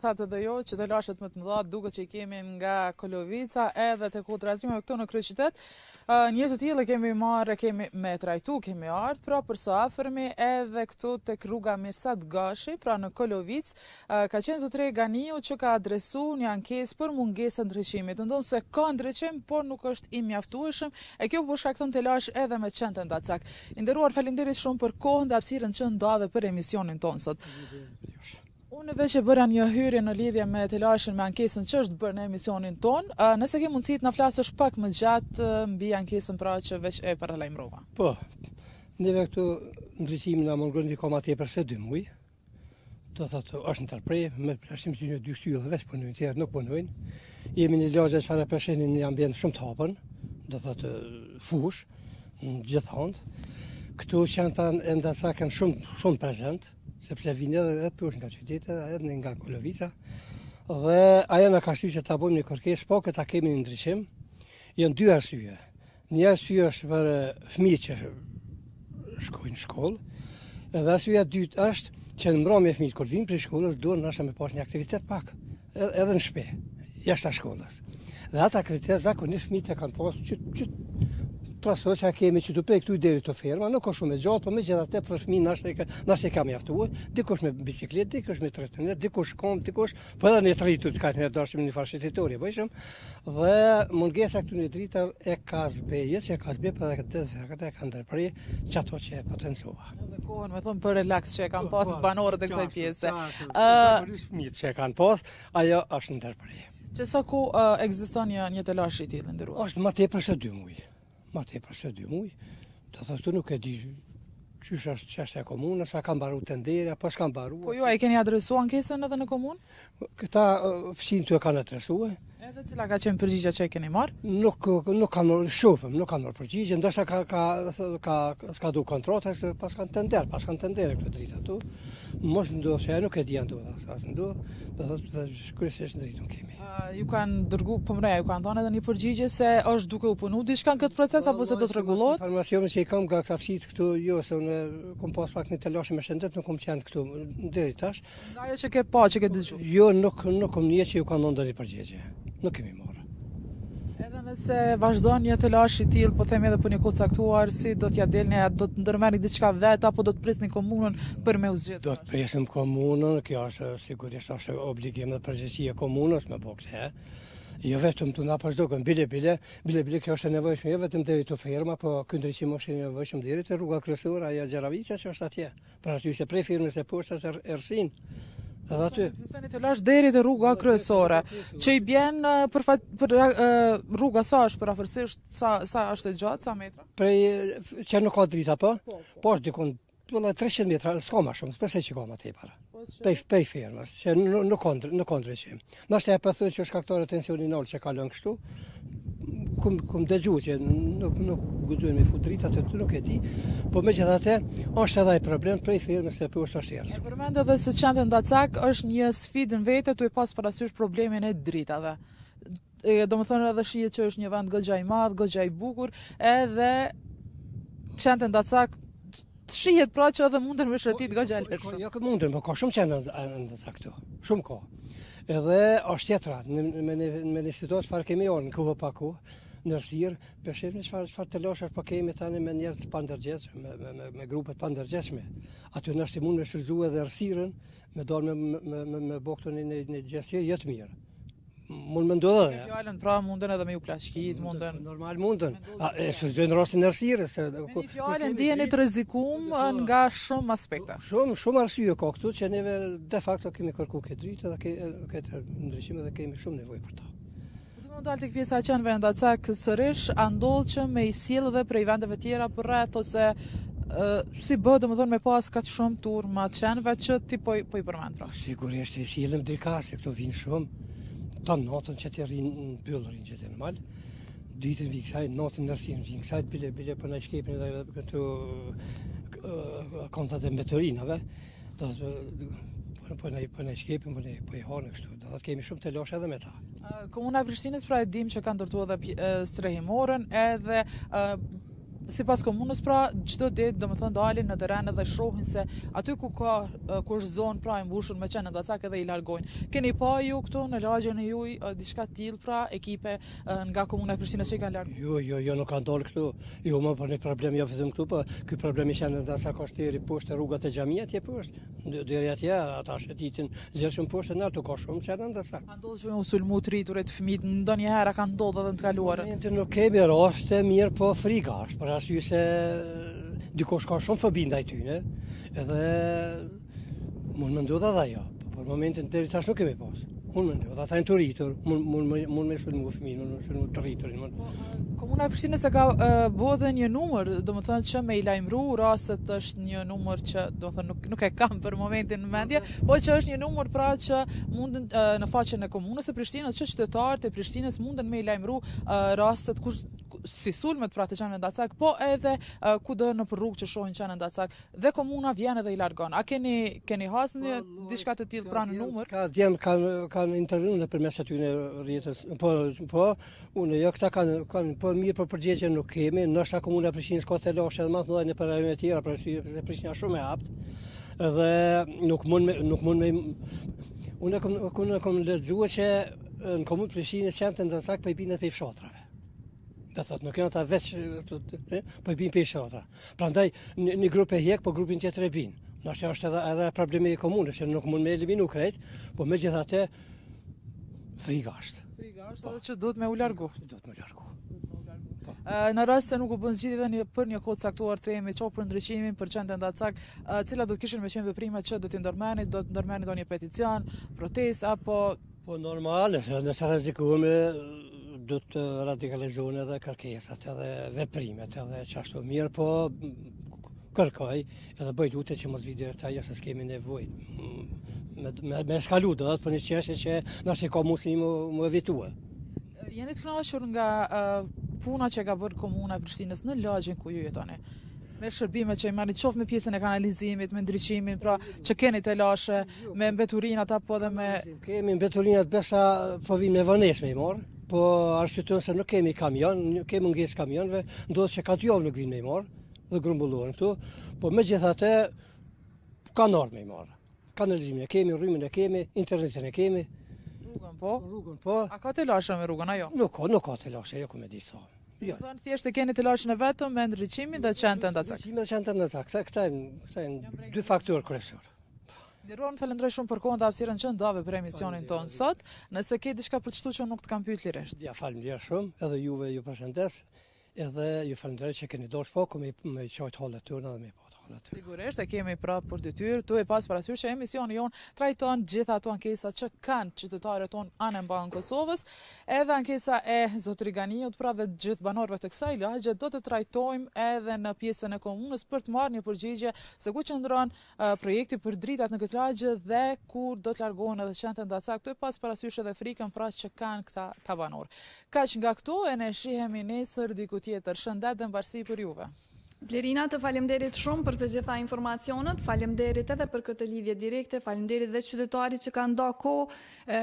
Thatë dhe jo që të lashet më të mëdha duke që i kemi nga Kolovica edhe të trajtime këtu në kryeqytet. Një të tillë kemi marrë, kemi me trajtu, kemi ardhur pra për së afërmi edhe këtu tek rruga Mirsad Gashi, pra në Kolovic, ka qenë zotëri Ganiu që ka adresu një ankesë për mungesën e ndriçimit. Ndonë se ka ndriçim, por nuk është i mjaftueshëm, e kjo po shkakton të lash edhe me qendën Dacak. I nderuar, faleminderit shumë për kohën dhe hapësirën që ndave për emisionin tonë sot. Unë veç e bëra një hyrje në lidhje me të lashin me ankesën që është bërë në emisionin ton. Nëse ke mundësi të na flasësh pak më gjatë mbi ankesën pra që veç e paralajmërova. Po, neve këtu ndriçimin na mungon një koma tepër se 2 muaj. Do thotë është në tërprej, me plashim që një 2 shtyllë veç punojnë, tjerë nuk punojnë. Jemi në lagje çfarë peshenin në ambient shumë të hapur, do thotë fush, në gjithënd. Këtu qenta e Dacak kanë shumë prezent, sepse vinë edhe poshtë nga qyteti, edhe nga Kolovica. Dhe ajo na ka shtyr që ta bëjmë një kërkesë, po këta kemi një ndriçim. Janë 2 arsye. Një arsye është për fëmijët që shkojnë në shkollë, edhe arsyeja e dytë është që në mbrëmje fëmijët kur vinë prej shkollës duan nashë me pas një aktivitet pak, edhe në shtëpi, jashtë shkollës. Dhe ata aktivitet zakonisht fëmijët e kanë pas që trasoj që kemi që të pej këtu deri të ferma, nuk ka shumë e gjatë, po megjithatë për fëmijë nashë ka mjaftuar, dikush me bicikletë, dikush me trotinet, dikush kom, dikush, po edhe në dritë të kanë dashur në fashë territori, bëjshëm. Dhe mungesa këtu në drita e ka zbejë, që ka zbejë për këtë e kanë ndërprej çato që potencova. Edhe kohën me thon për relaks që e kanë pas banorët e kësaj pjese. Fëmijët që e kanë pas, ajo është ndërprej. Që sa ku ekziston një të lash i tillë nderuar? Është më tepër se 2 muaj. Ma tepër se 2 muaj, do thotë nuk e di qysh është çështja e komunës, sa ka mbaruar tendera, po s'ka mbaruar. Po ju e keni adresuar ankesën edhe në komunë? Këta fëmijë tu e kanë adresuar. Edhe cila ka qenë përgjigjja që e keni marrë? Nuk kanë shohëm, nuk kanë marrë përgjigje, ndoshta ka du kontrata, pas kanë tender këto drita tu. Mos ndodh se nuk e di ndodh, as ndodh, do thotë kryesisht dritën kemi. Ju kanë dërgu ju kanë dhënë edhe një përgjigje se është duke u punu diçka në këtë proces apo se do të rregullohet? Informacionin që i kam nga këta fëmijë këtu, jo se unë kam pas pak një telash me shëndet, nuk kam qenë këtu deri tash. Nga ajo që ke pa, që ke dëgjuar? Jo, nuk kam një që ju kanë dhënë ndonjë përgjigje. Nuk kemi marrë. Edhe nëse vazhdon një telash i tillë, po themi edhe për një kohë caktuar, si do t'ja delni, do të ndërmerrni diçka vet apo do të prisni komunën për me u zgjedhur? Do të presim komunën, kjo është sigurisht është obligim dhe përgjegjësi e komunës me bokë. Jo vetëm të na pasdokën bile, kjo është e nevojshme, jo vetëm deri te ferma, po ky ndriçim është i nevojshëm deri te rruga kryesore, ajo Xharavica që është atje. Pra aty se prej firmës e poshtë është Ersin. Edhe aty ekziston një telash deri te rruga kryesore, që i bjen për rruga sa është për afërsisht, sa është e gjatë, sa metra? Prej që nuk ka drita po? Po është dikon 300 metra, s'ka më shumë, s'pse që ka më tepër. Pej firmës, që nuk ka ndryshim. Nashta e pëthoj që shkaktore tensionin nol që kalon kështu, kum dëgju që nuk guxojnë me fut dritat e ty nuk e di, po megjithatë është edhe ai problem prej firmës se po është errës. E përmend edhe se qendra Dacak është një sfidë në vete tu e pas parasysh problemin e dritave. Domethënë edhe shihet që është një vend goxha i madh, goxha i bukur, edhe qendra Dacak shihet pra që edhe munden me shëtit goxha lehtë. Jo që munden, po ka shumë qendra në Dacak këtu. Shumë ka. Edhe është tjetra, me një situatë çfarë kemi orë në kohë pa kohë, në Ersin, për shembull çfarë telashe po kemi tani me njerëz të pandërgjegjshëm, me grupe të pandërgjegjshme. Aty në Ersin mund të shfrytëzoj edhe Ersinën, me dalë me boktën në gjestje jo të mirë. Mund më ndodhë edhe. Fjalën pra munden edhe me u plashkit, munden. Normal munden. E shfrytëzojnë rastin e Ersinës. Me një fjalë ndiheni të rrezikum nga shumë aspekte. Shumë arsye ka këtu që neve de facto kemi kërkuar këtë dritë dhe këtë ndryshim dhe kemi shumë nevojë për ta. Mund dalë tek pjesa e qenëve në Dacak sërish, a ndodh që me i sjell edhe prej vendeve tjera për rreth ose si bëhet domethënë me pas kaq shumë turma të qenëve që ti po i përmend pra. Sigurisht i sjellëm drikase, këto vinë shumë. Tan natën që të rrinë në pyllërin që të normal. Ditën vi kësaj, natën në Ersin vi kësaj bile për na shkepin edhe këtu kontat e mbeturinave. Po na shkepin, po i hanë kështu. Do të kemi shumë telash edhe me ta. Komuna e Prishtinës pra e dim që ka ndërtuar edhe strehimorën edhe sipas komunës pra çdo ditë domethënë dalin në terren dhe shohin se aty ku është zonë pra e mbushur me qenë ndacak edhe i largojnë. Keni pa ju këtu në lagjen e juaj diçka të tillë pra ekipe nga komuna e Prishtinës që i kanë larguar? Jo, nuk kanë dalë këtu. Jo, më për një problem jo vetëm këtu, po ky problem i qenë ndacak është deri poshtë rrugat e xhamia atje poshtë. Deri atje ata shëtitin lërshëm poshtë në ato ka shumë qenë ndacak. Ka ndodhur që u sulmu të rriturit fëmijët, ndonjëherë ka ndodhur edhe në të kaluarën. Nuk kemi raste mirë po frigash, për arsye se dikush ka shumë fobi ndaj tyne, edhe mund më ndodha dhe ajo, por momentin deri tash nuk kemi pas. Mund më ndodha, ata janë të rritur, mund me sulmu fëmijën, mund me sulmu të rriturin. Komuna e Prishtinës e ka bodhe një numër, domethënë që me i lajmëru rastet është një numër që domethënë nuk e kam për momentin në mendje, po që është një numër pra që mundën në faqen e komunës së Prishtinës që qytetarët e Prishtinës mundën me i lajmëru rastet si sulmet pra të qenë ndacak, po edhe kudo në rrugë që shohin qenë ndacak dhe komuna vjen edhe i largon. A keni hasë diçka të tillë pra në numër? Ka djem kanë intervjuar nëpërmes aty në rrjetës. Po, unë jo këta kanë po mirë për përgjigje nuk kemi. Ndoshta komuna e Prishtinës ka të lashë edhe më të mëdha në rajonet e tjera, për Prishtina shumë e hapt. Edhe nuk mund me unë kam lexuar që në komunë Prishtinës qenë të ndacak po i binë pe fshatrave. Do thotë nuk janë ata veç po i binë pe fshatra. Prandaj një grup e hjek, po grupin tjetër e bin. Ndoshta është edhe problemi i komunës që nuk mund me eliminu krejt, po megjithatë frigasht. Frigasht edhe që duhet me u largu. Duhet me u largu. Në rast se nuk u bën zgjidhje edhe për një kohë caktuar themi qoftë për ndriçimin për qendrën ndacak, cilat do të kishin me qenë veprimet që do t'i ndërmenit, do të ndërmenit një peticion, protestë apo normal, nëse rrezikohemi do të radikalizohen edhe kërkesat edhe veprimet edhe çashtu mirë, po kërkoj edhe bëj lutje që mos vi deri ta se s'kemi nevojë me skalu do të për një çështje që nëse ka mundësi më evitua. Jeni të kënaqur nga puna që ka bërë komuna e Prishtinës në lagjen ku ju jetoni? Me shërbimet që i marrin qoftë me pjesën e kanalizimit, me ndriçimin, pra që keni të lashe, me mbeturinat apo edhe me... Kemi mbeturinat besa po vim me vonesme i marr, po arsyeton se nuk kemi kamion, kemi mungesë kamionëve, ndodh që ka 2 javë nuk vinë me i marr dhe grumbullohen këtu, po megjithatë kanë ardhur me i marr. Kanalizimin e kemi, rrymin e kemi, internetin e kemi. Rrugën po. A ka të lashe me rrugën ajo? Nuk ka të lashe, jo ku me di sa. Do të thonë thjesht e keni të lashën e vetëm me ndriçimin dhe qendrën ndacak. Ndriçimin dhe qendrën ndacak. Këta janë 2 faktorë kryesorë. Nderuar, të falenderoj shumë për kohën dhe hapësirën që ndave për emisionin tonë sot. Nëse ke diçka për të shtuar që nuk të kam pyet lirisht. Ja, faleminderit shumë, edhe juve ju përshëndes, edhe ju falenderoj që keni dorë shpoko me çojt hallet tona dhe me pa. Sigurisht e kemi prapë për detyrë, tu e pas parasysh që emisioni jon trajton gjitha ato ankesat që kanë qytetarët tonë anë mban Kosovës, edhe ankesa e zotëri Ganiut, pra dhe gjithë banorëve të kësaj lagje do të trajtojmë edhe në pjesën e komunës për të marrë një përgjigje se ku qëndron projekti për dritat në këtë lagje dhe kur do të largohen edhe qendrën ndacak, tu e pas parasysh edhe frikën pra që kanë këta banorë. Kaq nga këtu e ne shihemi nesër diku tjetër. Shëndet dhe mbarësi për juve. Blerina, të falemderit shumë për të gjitha informacionet, falemderit edhe për këtë lidhje direkte, falemderit dhe qytetarit që kanë nda kohë